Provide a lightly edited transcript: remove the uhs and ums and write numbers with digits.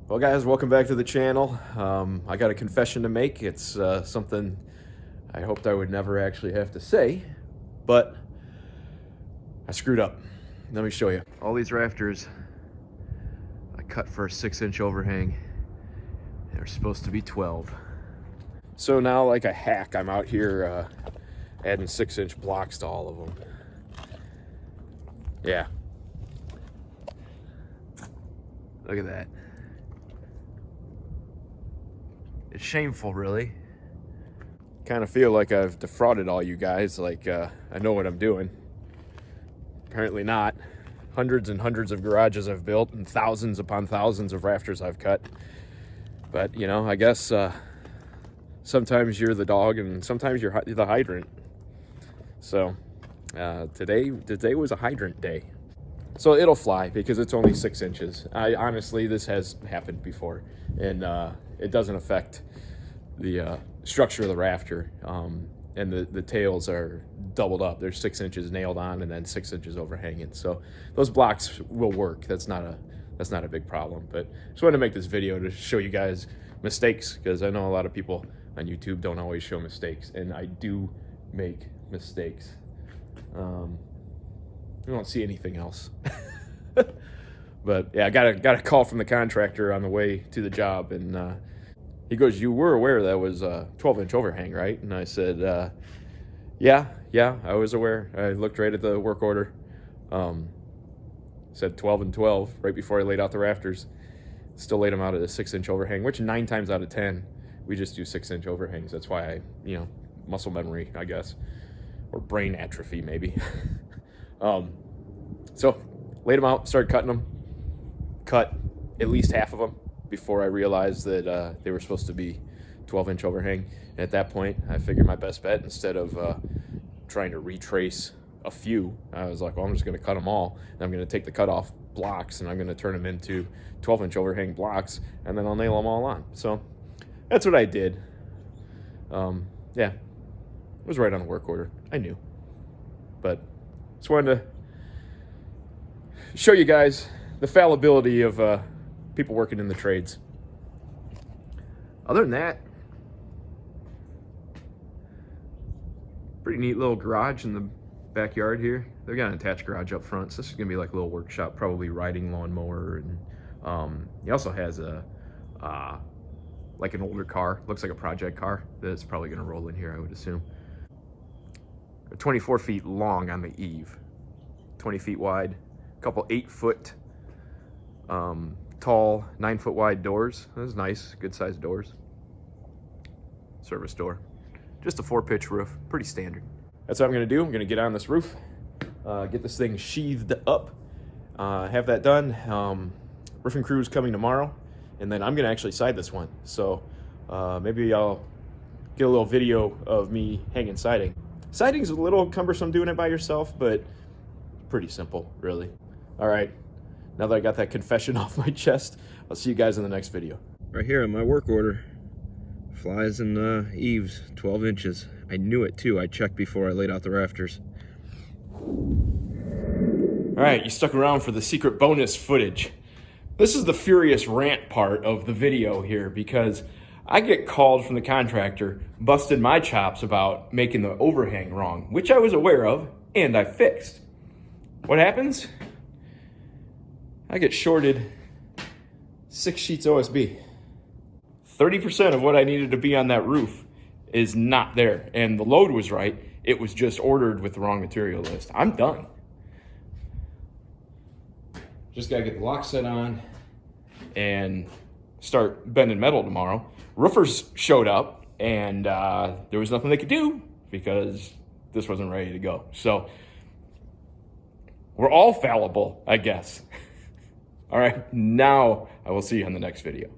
Well guys, welcome back to the channel. I got a confession to make. It's something I hoped I would never actually have to say, but I screwed up. Let me show you. All these rafters I cut for a 6-inch overhang. They're supposed to be 12. So now, like a hack, I'm out here adding 6-inch blocks to all of them. Yeah. Look at that. It's shameful, really. Kind of feel like I've defrauded all you guys, like I know what I'm doing. Apparently not. Hundreds and hundreds of garages I've built and thousands upon thousands of rafters I've cut. But, you know, I guess sometimes you're the dog and sometimes you're the hydrant. So today was a hydrant day. So it'll fly because it's only 6 inches. Honestly, this has happened before, and it doesn't affect the structure of the rafter. And the tails are doubled up. There's 6 inches nailed on and then 6 inches overhanging. So those blocks will work. That's not a big problem. But just wanted to make this video to show you guys mistakes, because I know a lot of people on YouTube don't always show mistakes, and I do make mistakes. I don't see anything else. But yeah, I got a call from the contractor on the way to the job, and he goes, "You were aware that was a 12-inch overhang, right?" And I said, yeah, I was aware. I looked right at the work order. Said 12 and 12 right before I laid out the rafters. Still laid them out at a 6-inch overhang, which 9 times out of 10, we just do 6-inch overhangs. That's why muscle memory, I guess, or brain atrophy, maybe. So laid them out, started cutting them, cut at least half of them before I realized that they were supposed to be 12-inch overhang. And at that point, I figured my best bet, instead of trying to retrace a few, I was like, well, I'm just going to cut them all, and I'm going to take the cutoff blocks and I'm going to turn them into 12-inch overhang blocks, and then I'll nail them all on. So that's what I did. Yeah, it was right on the work order. I knew. But just wanted to show you guys the fallibility of people working in the trades. Other than that, pretty neat little garage in the backyard here. They've got an attached garage up front, so this is gonna be like a little workshop, probably riding lawnmower. And he also has a like an older car, looks like a project car, that's probably gonna roll in here, I would assume. 24 feet long on the eave, 20 feet wide, a couple 8-foot tall, 9-foot wide doors. That's nice, good sized doors. Service door. Just a 4-pitch roof, pretty standard. That's what I'm gonna do. I'm gonna get on this roof, get this thing sheathed up, have that done. Roofing crew's coming tomorrow, and then I'm gonna actually side this one. So maybe I'll get a little video of me hanging siding. Siding's a little cumbersome doing it by yourself, but pretty simple, really. All right, now that I got that confession off my chest, I'll see you guys in the next video. Right here on my work order, flies and eaves, 12 inches. I knew it too. I checked before I laid out the rafters. All right, you stuck around for the secret bonus footage. This is the furious rant part of the video here, because I get called from the contractor, busted my chops about making the overhang wrong, which I was aware of and I fixed. What happens? I get shorted 6 sheets OSB. 30% of what I needed to be on that roof is not there, and the load was right. It was just ordered with the wrong material list. I'm done. Just gotta get the lock set on and start bending metal tomorrow. Roofers showed up, and there was nothing they could do because this wasn't ready to go. So we're all fallible, I guess. All right, now I will see you in the next video.